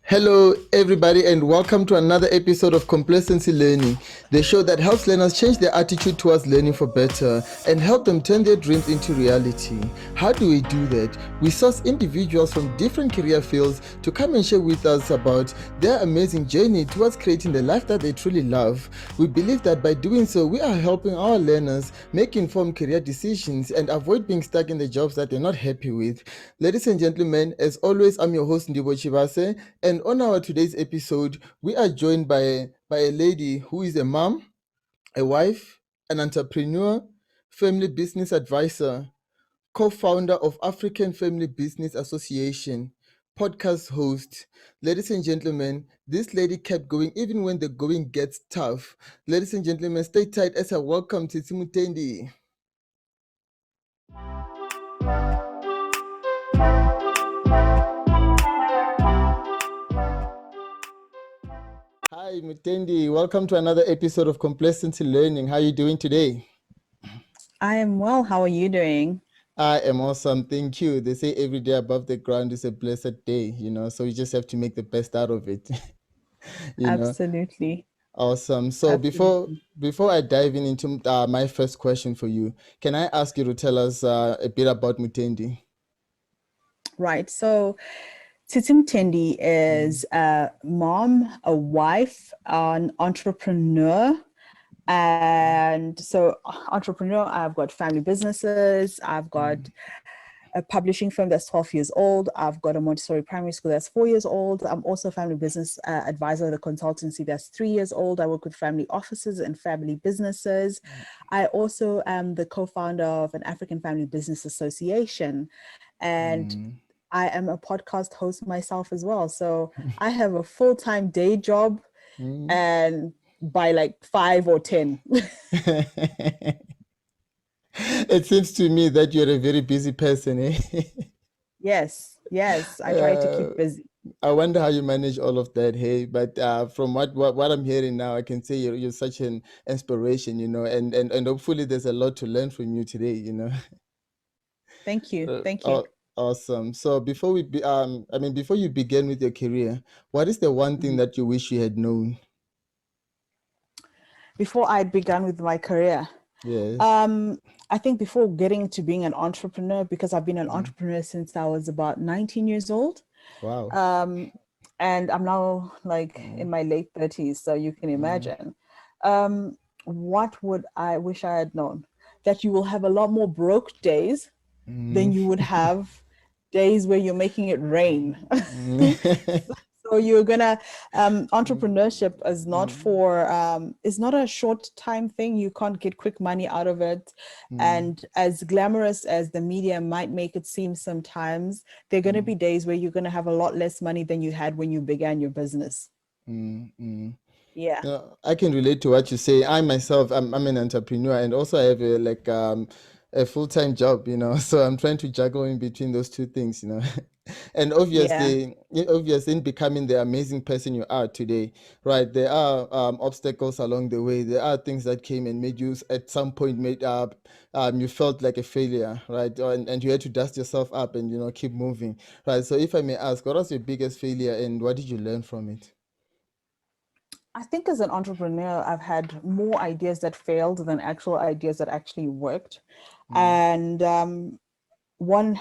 Hello, everybody, and welcome to another episode of Complacency Learning, the show that helps learners change their attitude towards learning for better and help them turn their dreams into reality. How do we do that? We source individuals from different career fields to come and share with us about their amazing journey towards creating the life that they truly love. We believe that by doing so, we are helping our learners make informed career decisions and avoid being stuck in the jobs that they're not happy with. Ladies and gentlemen, as always, I'm your host Ndibo Chivase, and on our today's episode, we are joined by a lady who is a mom, a wife, an entrepreneur, family business advisor, co-founder of African Family Business Association, podcast host. Ladies and gentlemen, this lady kept going even when the going gets tough. Ladies and gentlemen, stay tight as I welcome Tsitsi Mutendi. Hi, Mutendi. Welcome to another episode of Complacency Learning. How are you doing today? I am well. How are you doing? I am awesome. Thank you. They say every day above the ground is a blessed day, so you just have to make the best out of it. you know. Absolutely. Awesome. So Absolutely. before I dive into my first question for you, can I ask you to tell us a bit about Mutendi? Right. So Tsitsi Mutendi is a mom, a wife, an entrepreneur. And so entrepreneur, I've got family businesses. I've got a publishing firm that's 12 years old. I've got a Montessori primary school that's 4 years old. I'm also a family business advisor at a consultancy that's 3 years old. I work with family offices and family businesses. I also am the co-founder of an African Family Business Association. And I am a podcast host myself as well. So I have a full-time day job and by like 5 or 10. It seems to me that you're a very busy person, eh? Yes, I try to keep busy. I wonder how you manage all of that, hey. But from what I'm hearing now, I can say you're such an inspiration, and hopefully there's a lot to learn from you today. Thank you. Uh, Thank you. aw- awesome. So before you begin with your career, what is the one thing Mhm. that you wish you had known? Before I'd begun with my career, Yes. um, I think before getting to being an entrepreneur, because I've been an Mm. entrepreneur since I was about 19 years old. Wow. Um, and I'm now like in Mm. my late 30s, so you can Mm. imagine. Um, what would I wish I had known? That you will have a lot more broke days than Mm. you would have days where you're making it rain. Mm. So you're gonna entrepreneurship Mm. is not a short time thing. You can't get quick money out of it. Mm. And as glamorous as the media might make it seem sometimes, there are gonna Mm. be days where you're gonna have a lot less money than you had when you began your business. Mm. Mm. Yeah. I can relate to what you say. I myself, I'm an entrepreneur, and also I have a full-time job, so I'm trying to juggle in between those two things. And Yeah. obviously, in becoming the amazing person you are today, right? There are obstacles along the way. There are things that came and made you at some point made you felt like a failure, right? And you had to dust yourself up and keep moving, right? So if I may ask, what was your biggest failure and what did you learn from it? I think as an entrepreneur, I've had more ideas that failed than actual ideas that actually worked. Mm. And one,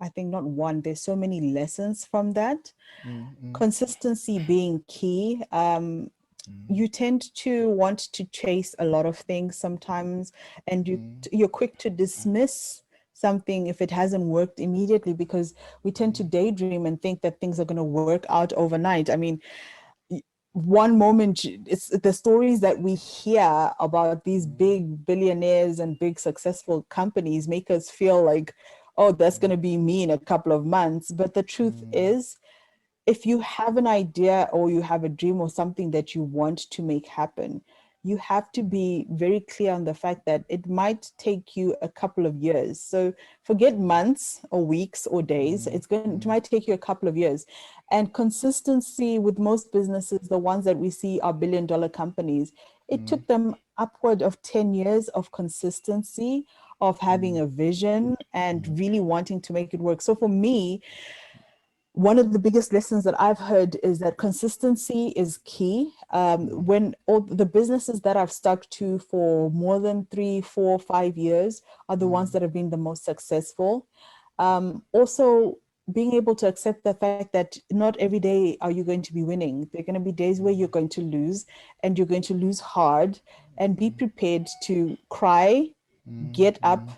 I think not one, there's so many lessons from that. Mm. Mm. Consistency being key. Mm. You tend to want to chase a lot of things sometimes, and Mm. you're quick to dismiss something if it hasn't worked immediately, because we tend to Mm. daydream and think that things are going to work out overnight. I mean, one moment it's the stories that we hear about these big billionaires and big successful companies make us feel like, oh, that's going to be me in a couple of months. But the truth Mm. is, if you have an idea or you have a dream or something that you want to make happen, you have to be very clear on the fact that it might take you a couple of years. So forget months or weeks or days. Mm. It might take you a couple of years. And consistency with most businesses, the ones that we see are billion-dollar companies, it Mm. took them upward of 10 years of consistency, of having Mm. a vision and Mm. really wanting to make it work. So for me, one of the biggest lessons that I've heard is that consistency is key. When all the businesses that I've stuck to for more than 3, 4, 5 years are the ones that have been the most successful. Also, being able to accept the fact that not every day are you going to be winning. There are going to be days where you're going to lose, and you're going to lose hard, and be prepared to cry, get up,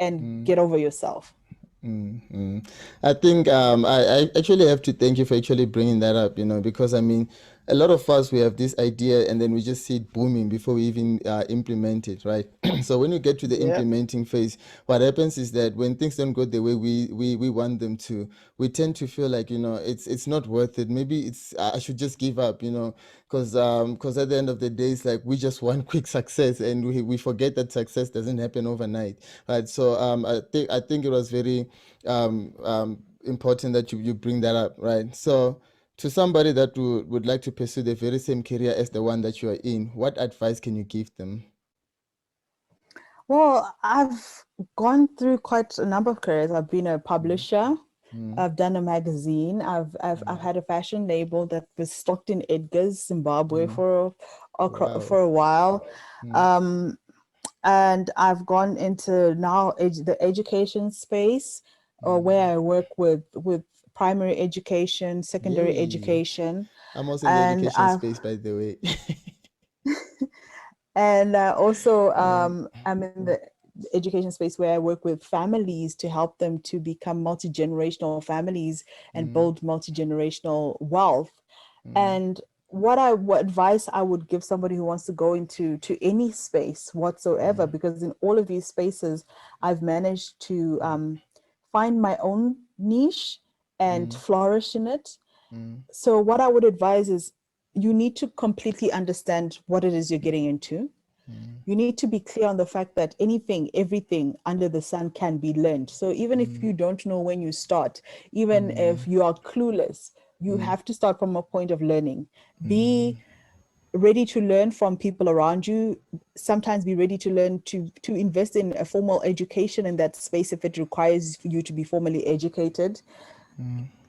and get over yourself. I think I actually have to thank you for actually bringing that up, because I mean, a lot of us, we have this idea and then we just see it booming before we even implement it, right? So when you get to the Yeah. implementing phase, what happens is that when things don't go the way we want them to, we tend to feel like, it's not worth it. Maybe I should just give up, because at the end of the day, it's like we just want quick success, and we forget that success doesn't happen overnight, right? So I think it was very important that you bring that up, right? So to somebody that would like to pursue the very same career as the one that you are in, what advice can you give them? Well, I've gone through quite a number of careers. I've been a publisher. Mm, I've done a magazine. I've had a fashion label that was stocked in Edgar's, Zimbabwe, mm, wow. for a while. Mm, Um, and I've gone into now the education space, where I work with primary education, secondary yay. education, I'm also in the and education I've space, by the way. and also Mm, I'm in the education space where I work with families to help them to become multi-generational families and mm, build multi-generational wealth. mm, And what advice I would give somebody who wants to go into to any space whatsoever, because in all of these spaces I've managed to find my own niche and mm, flourish in it. mm, So what I would advise is you need to completely understand what it is you're getting into. You need to be clear on the fact that anything, everything under the sun can be learned. So even if you don't know when you start, even if you are clueless, you have to start from a point of learning. Be ready to learn from people around you. Sometimes be ready to learn to invest in a formal education in that space if it requires you to be formally educated.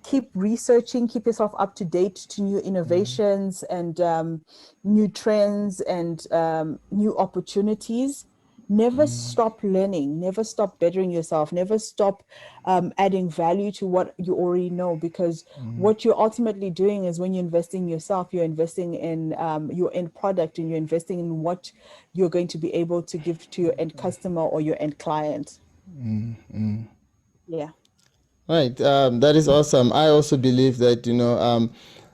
Keep researching, keep yourself up to date to new innovations and new trends and new opportunities. Never stop learning, never stop bettering yourself, never stop adding value to what you already know, because what you're ultimately doing is when you invest in yourself, you're investing in your end product, and you're investing in what you're going to be able to give to your end customer or your end client. Yeah. Right, that is awesome. I also believe that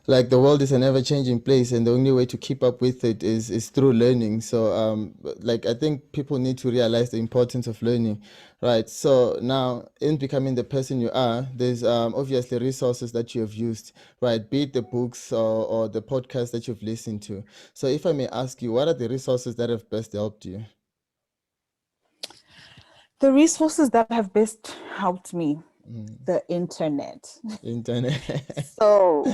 like the world is an ever-changing place, and the only way to keep up with it is through learning. So, like I think people need to realize the importance of learning, right? So now, in becoming the person you are, there's obviously resources that you have used, right? Be it the books or the podcast that you've listened to. So, if I may ask you, what are the resources that have best helped you? The resources that have best helped me, the internet. Internet. So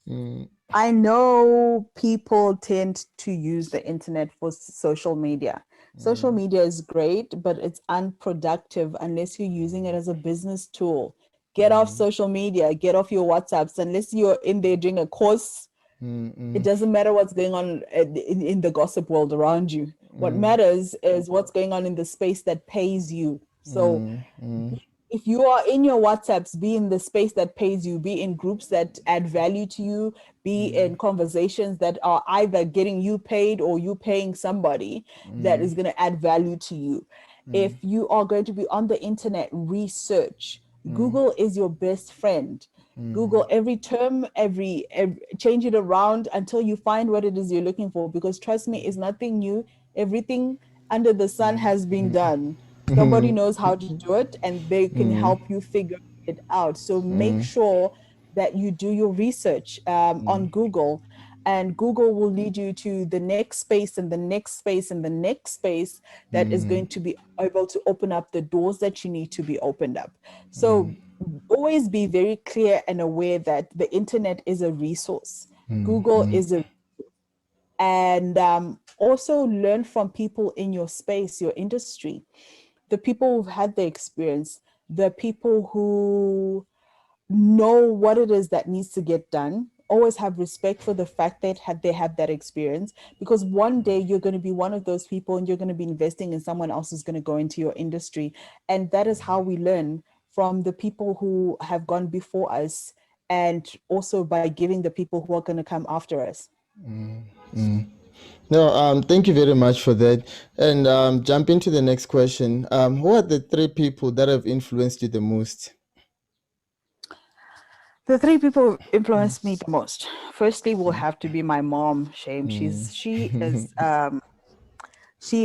Mm, I know people tend to use the internet for social media. Social mm, media is great, but it's unproductive unless you're using it as a business tool. Get off mm, social media, get off your WhatsApps, unless you're in there doing a course. mm, It mm, doesn't matter what's going on in the gossip world around you. What mm, matters is what's going on in the space that pays you. So mm, mm, if you are in your WhatsApps, be in the space that pays you, be in groups that add value to you, be in conversations that are either getting you paid or you paying somebody that is going to add value to you. If you are going to be on the internet, research. Google is your best friend. Google every term, every change it around until you find what it is you're looking for. Because trust me, it's nothing new. Everything under the sun has been done. Somebody knows how to do it, and they can help you figure it out. So make sure that you do your research on Google, and Google will lead you to the next space and the next space and the next space that is going to be able to open up the doors that you need to be opened up. So always be very clear and aware that the internet is a resource. Google is a, and also learn from people in your space, your industry, the people who've had the experience, the people who know what it is that needs to get done. Always have respect for the fact that they have that experience, because one day you're going to be one of those people and you're going to be investing in someone else who's going to go into your industry. And that is how we learn from the people who have gone before us, and also by giving the people who are going to come after us. No, thank you very much for that. And jump into the next question. Who are the three people that have influenced you the most? The three people who influenced me the most. Firstly, will have to be my mom. Shame. She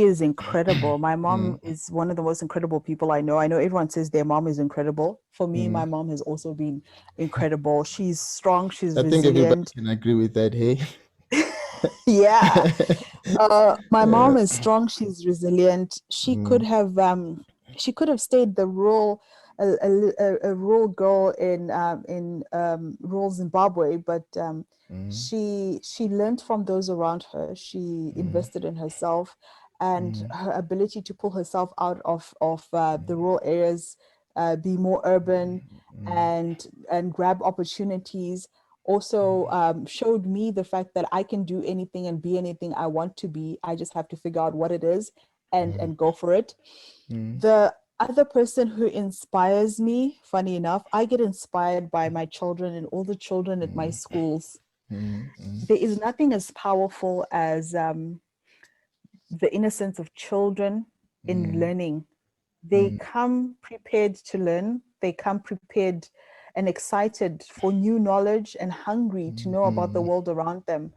is incredible. My mom is one of the most incredible people I know. I know everyone says their mom is incredible. For me, my mom has also been incredible. She's strong, she's I think everybody resilient. can agree with that, hey? Yeah. My mom is strong, she's resilient. She could have stayed the rural a rural girl in rural Zimbabwe, but she learned from those around her. She invested in herself, and her ability to pull herself out of the rural areas, be more urban, and grab opportunities, also showed me the fact that I can do anything and be anything I want to be. I just have to figure out what it is and go for it. The other person who inspires me, funny enough, I get inspired by my children and all the children at my schools. There is nothing as powerful as the innocence of children in learning. They come prepared to learn, they come prepared and excited for new knowledge and hungry to know about the world around them.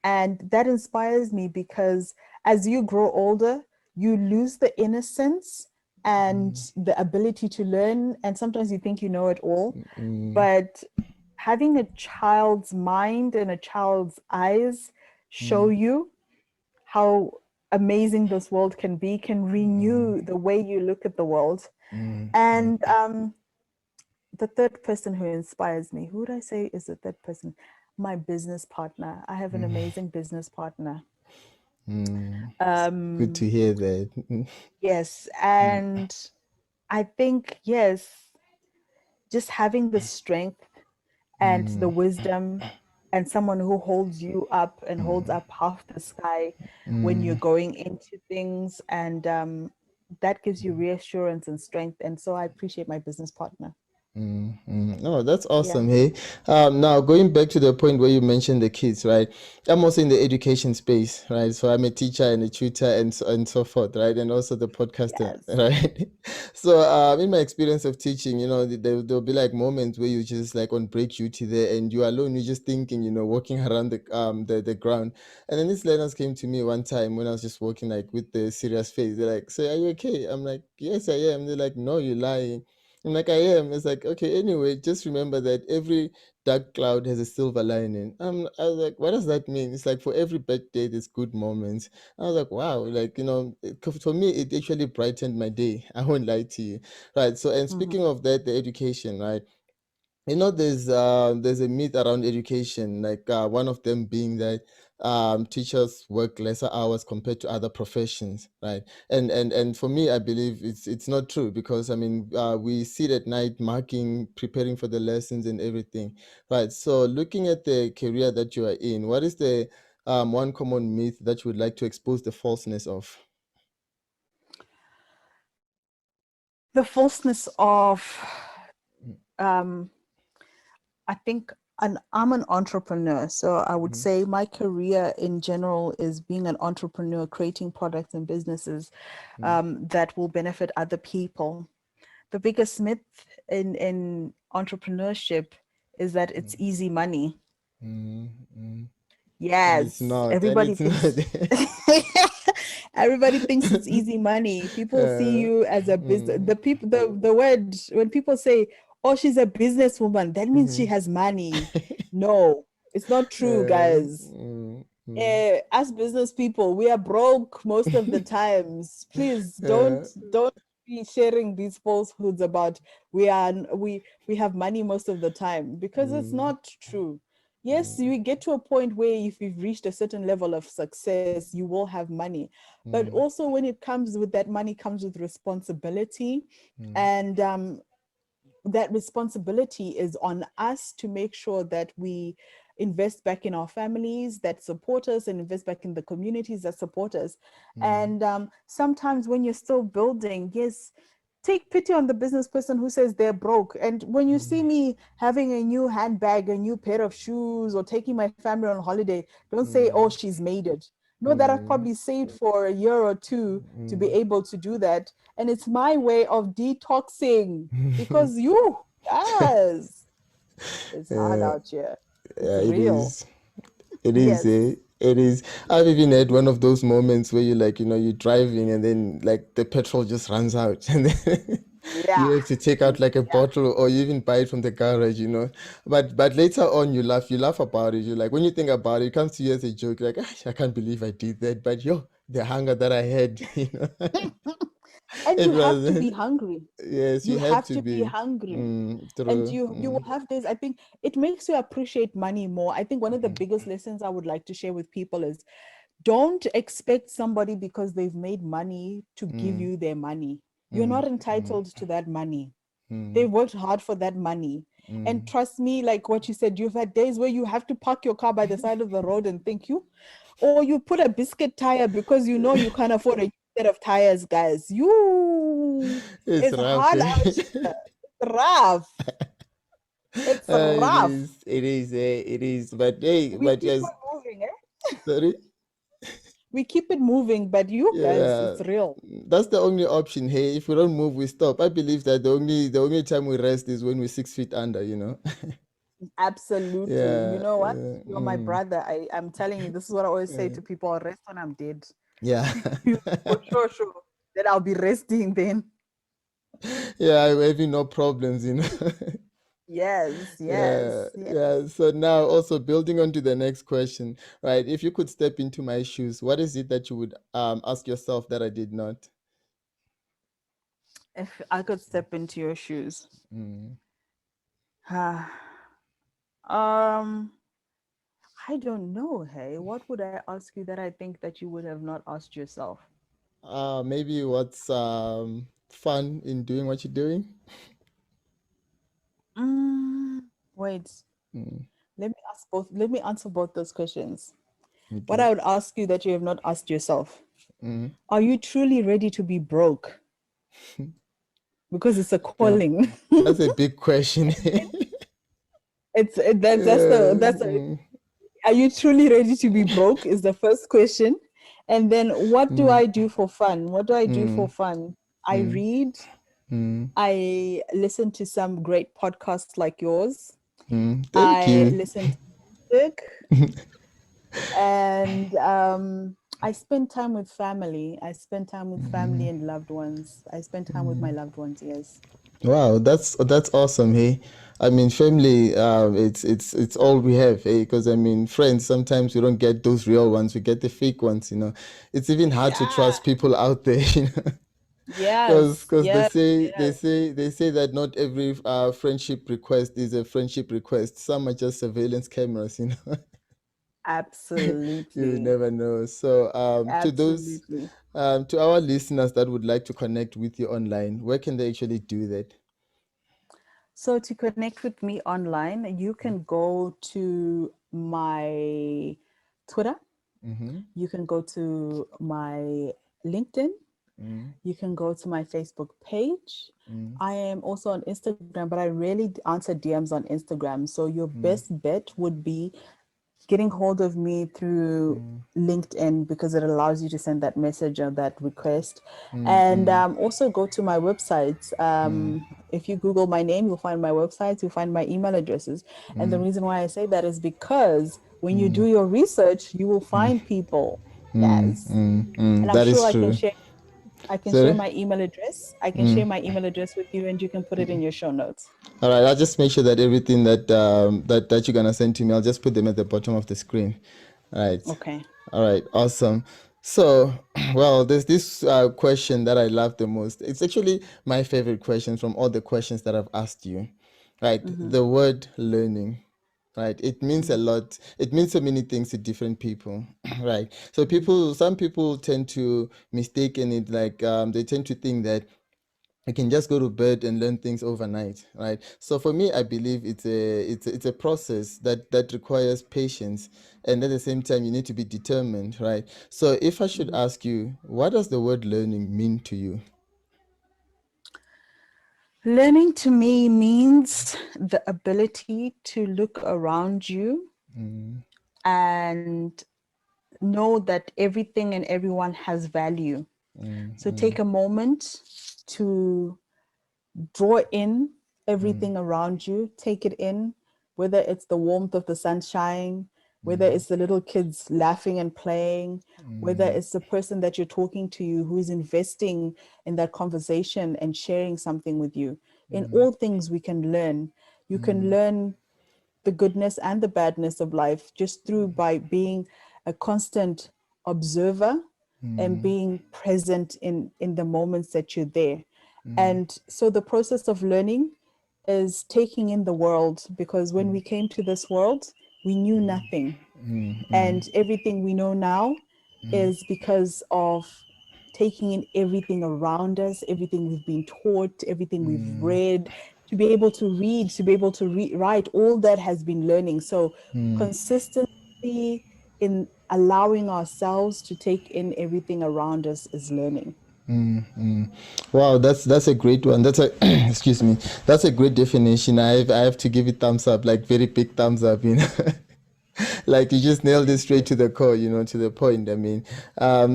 And that inspires me because as you grow older, you lose the innocence and the ability to learn. And sometimes you think you know it all. But having a child's mind and a child's eyes show you how amazing this world can be, can renew the way you look at the world. And the third person who inspires me, who would I say is the third person? My business partner. I have an amazing business partner. Good to Um, hear that. yes. And I think, yes, just having the strength and the wisdom and someone who holds you up and holds up half the sky when you're going into things, and that gives you reassurance and strength. And so I appreciate my business partner. No, that's Yeah. awesome. Hey, now going back to the point where you mentioned the kids, right? I'm also in the education space, right? So I'm a teacher and a tutor and so forth, right? And also the podcaster, Yes. right? So, in my experience of teaching, there'll be like moments where you just like on break duty there and you're alone, you're just thinking, walking around the ground. And then these learners came to me one time when I was just walking like with the serious face. They're like, "So are you okay?" I'm like, "Yes, I am." They're like, "No, you're lying." I'm like, I am. It's like, okay, anyway, just remember that every dark cloud has a silver lining. I was like, what does that mean? It's like for every bad day, there's good moments. I was like, wow, like, for me, it actually brightened my day. I won't lie to you. Right. So, and Mm-hmm. speaking of that, the education, right? There's a myth around education, like one of them being that teachers work lesser hours compared to other professions, right? And for me, I believe it's not true because I mean we sit at night marking, preparing for the lessons and everything, right? So looking at the career that you are in, what is the one common myth that you would like to expose the falseness of? The falseness of, um, I think, I'm an entrepreneur. So I would say my career in general is being an entrepreneur, creating products and businesses that will benefit other people. The biggest myth in entrepreneurship is that it's easy money. And it's Yes, not, and everybody it's not. thinks everybody thinks it's easy money. People see uh, you as a business. mm, The people, the word when people say, "Oh, she's a businesswoman," that means she mhm. has money. No, it's not true, guys. Mm, mm. As business people, we are broke most of the times. Please Uh, don't be sharing these falsehoods about we have money most of the time, because it's mm, not true. Yes, you get to a point where if you've reached a certain level of success, you will have money. But mm, also when it comes with that money comes with responsibility, mm, and that responsibility is on us to make sure that we invest back in our families that support us and invest back in the communities that support us. Mm, And sometimes when you're still building, yes, take pity on the business person who says they're broke. And when you see me having a new handbag, a new pair of shoes, or taking my family on holiday, don't say, oh, mm, she's made it. Know that I've mm, probably saved for a year or two to be able to do that. And it's my way of detoxing mm. because you, guys, it's hard Yeah, out here. It's yeah, it real. is. It is, Yes. eh? It is. I've even had one of those moments where you like, you're driving and then like the petrol just runs out and then you Yeah. have to take out like a Yeah. bottle or you even buy it from the garage. But later on you laugh about it. You like when you think about it, it comes to you as a joke, like, "Gosh, I can't believe I did that. But yo, the hunger that I had, And it you have to was be hungry. yes, You you have have to to be be. hungry. And True. you will have days. I think it makes you appreciate money more. I think one of the biggest lessons I would like to share with people is don't expect somebody because they've made money to give Mm, you their money. You're mm, not mm, entitled to that money. mm, They've worked hard for that money. And mm. trust me, like what you said, you've had days where you have to park your car by the side of the road and thank you. Or you put a biscuit tire because you know you can't afford a set of tires, guys. It's It's rough, hard eh? out here. It's rough. It's It rough. is, it is, it is. But hey, We but keep yes, on moving, eh? sorry. We keep it moving, but you guys, Yeah, it's real. that's the only option. Hey, if we don't move, we stop. I believe that the only time we rest is when we're 6 feet under. Absolutely. You Yeah, know what? yeah, You're my brother. I'm telling you, this is what I always say to people. I'll rest when I'm dead. yeah. You for sure that I'll be resting then. Yeah, I'm having no problems. Yes, Yeah, yes, yeah. yeah. So now also building on to the next question, right? If you could step into my shoes, what is it that you would ask yourself that I did not? If I could step into your shoes. Mm. um, I don't know. Hey, what would I ask you that I think that you would have not asked yourself? Maybe what's fun in doing what you're doing? Mm, wait, Mm. let me answer both those questions. What Okay. I would ask you that you have not asked yourself. Mm. Are you truly ready to be broke? Because it's a Big. calling. That's a big question. That's the Mm, are you truly ready to be broke is the first question. And then what do mm, I do for fun? What do I do for mm, fun? I mm, read, mm, I listen to some great podcasts like yours. Thank I you. listen to music and I spend time with family. I spend time with family and loved ones. I spend time with my loved ones, yes. Wow, that's awesome. Hey, I mean, family. It's all we have. Hey, because I mean, friends. Sometimes we don't get those real ones. We get the fake ones. It's even hard to Yeah. trust people out there. Because Yes. they Yes. say they Yes. say they say that not every friendship request is a friendship request. Some are just surveillance cameras. You Absolutely. never know. So Absolutely. to our listeners that would like to connect with you online, where can they actually do that? So to connect with me online, you can go to my Twitter, Mm-hmm. you can go to my LinkedIn, Mm, you can go to my Facebook page. mm, I am also on Instagram, but I rarely answer DMs on Instagram. So your mm, best bet would be getting hold of me through mm, LinkedIn because it allows you to send that message or that request. mm, And mm, also go to my website. mm, If you Google my name, you'll find my website, you'll find my email addresses. And the mm, reason why I say that is because when you mm, do your research, you will find people. Yes. And I'm That sure is true. I can share Sorry? my email address. I can Mm. share my email address with you and you can put it in your show notes. All right, I'll just make sure that everything that you're gonna send to me, I'll just put them at the bottom of the screen. All right. Okay. All right, awesome. So, well, there's this question that I love the most. It's actually my favorite question from all the questions that I've asked you. Right, Mm-hmm. the word learning. Right, it means a Mm-hmm. lot. It means so many things to different people. Right, so Mm-hmm. some people tend to mistake in it, like they tend to think that you can just go to bed and learn things overnight, right? So for me, I believe it's a process that requires patience, and at the same time you need to be determined, right? So if I should Mhm. ask you, what does the word learning mean to you? Learning to me means the ability to look around you Mm, and know that everything and everyone has value. mm, So mm, take a moment to draw in mm, everything around you, take it in, whether it's the warmth of the sunshine, whether mm, it's the little kids laughing and playing, whether mm, it's the person that you're talking to you who is investing in that conversation and sharing something with you. In mm, all things, we can learn. You can mm, learn the goodness and the badness of life just through by being a constant observer and mm, being present in the moments that you're there. mm, And so the process of learning is taking in the world, because when we came to this world we knew nothing, mm, mm, and everything we know now is because of taking in everything around us, everything we've been taught, everything we've mm, read, to be able to read, to be able to write, all that has been learning. So mm, consistency in allowing ourselves to take in everything around us is learning. mm, mm. Wow, that's a great one. That's a excuse me. That's a great definition. I have to give it thumbs up, like very big thumbs up. Like you just nailed it Thank straight you. to the core, to the point. I mean,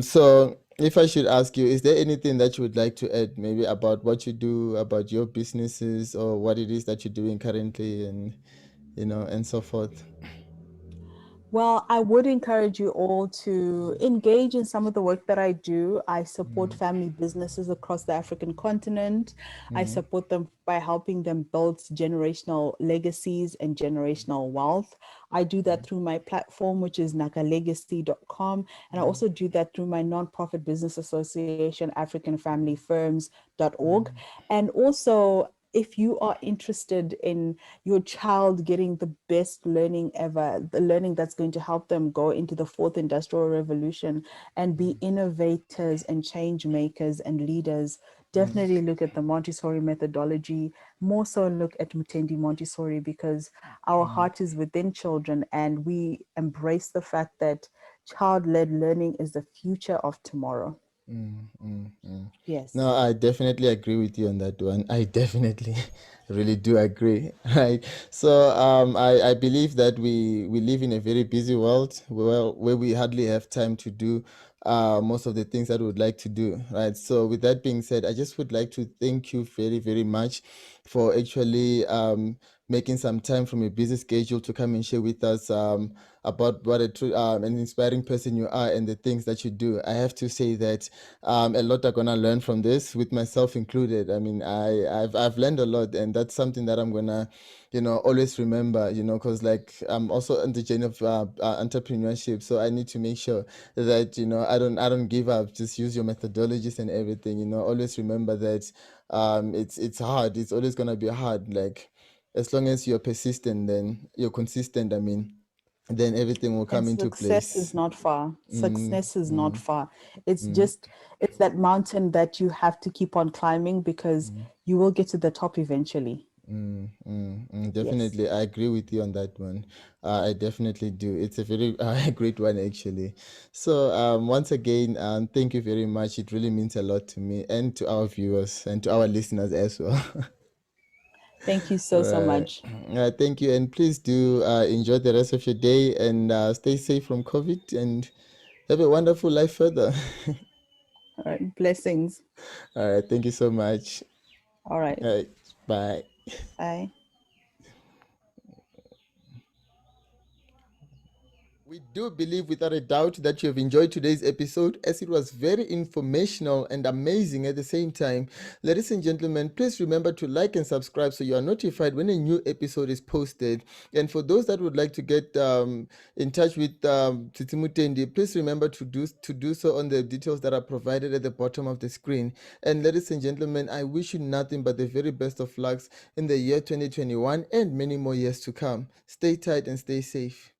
so if I should ask you, is there anything that you would like to add, maybe about what you do, about your businesses, or what it is that you're doing currently, and and so forth? Well, I would encourage you all to engage in some of the work that I do. I support Mm, family businesses across the African continent. I mm, support them by helping them build generational legacies and generational wealth. I do that through my platform, which is nakalegacy.com. And I mm, also do that through my nonprofit business association, AfricanFamilyFirms.org. And also, if you are interested in your child getting the best learning ever, the learning that's going to help them go into the fourth industrial revolution and be innovators and change makers and leaders, definitely look at the Montessori methodology. More so, look at Mutendi Montessori, because our heart is within children and we embrace the fact that child led learning is the future of tomorrow. mm, mm, mm. No, Yes. I definitely agree with you on that one. I definitely really do agree, right? So I believe that we live in a very busy world where we hardly have time to do most of the things that we would like to do, right? So with that being said, I just would like to thank you very, very much for actually making some time from your busy schedule to come and share with us about what an inspiring person you are and the things that you do. I have to say that a lot are gonna learn from this, with myself included. I mean, I've learned a lot, and that's something that I'm gonna, always remember. Because like I'm also on the journey of entrepreneurship, so I need to make sure that I don't give up. Just use your methodologies and everything. Always remember that it's hard. It's always gonna be hard. Like as long as you're persistent, then you're consistent. I mean, then everything will And come into success is place. not far. Mm, Success is not mm, far. It's mm. just, it's that mountain that you have to keep on climbing, because you will get to the top eventually. Yes. Definitely, I agree with you on that one. I definitely do. It's a very great one, actually. So, once again, thank you very much. It really means a lot to me and to our viewers and to our listeners as well. Thank you All so, so right. much. Thank you, and please do enjoy the rest of your day and stay safe from COVID and have a wonderful life further. All right. Blessings. All right. Thank you so much. All right. All right. Bye. Bye. We do believe without a doubt that you have enjoyed today's episode, as it was very informational and amazing at the same time. Ladies and gentlemen, please remember to like and subscribe so you are notified when a new episode is posted. And for those that would like to get in touch with Tsitsi Mutendi, please remember to do so on the details that are provided at the bottom of the screen. And ladies and gentlemen, I wish you nothing but the very best of lucks in the year 2021 and many more years to come. Stay tight and stay safe.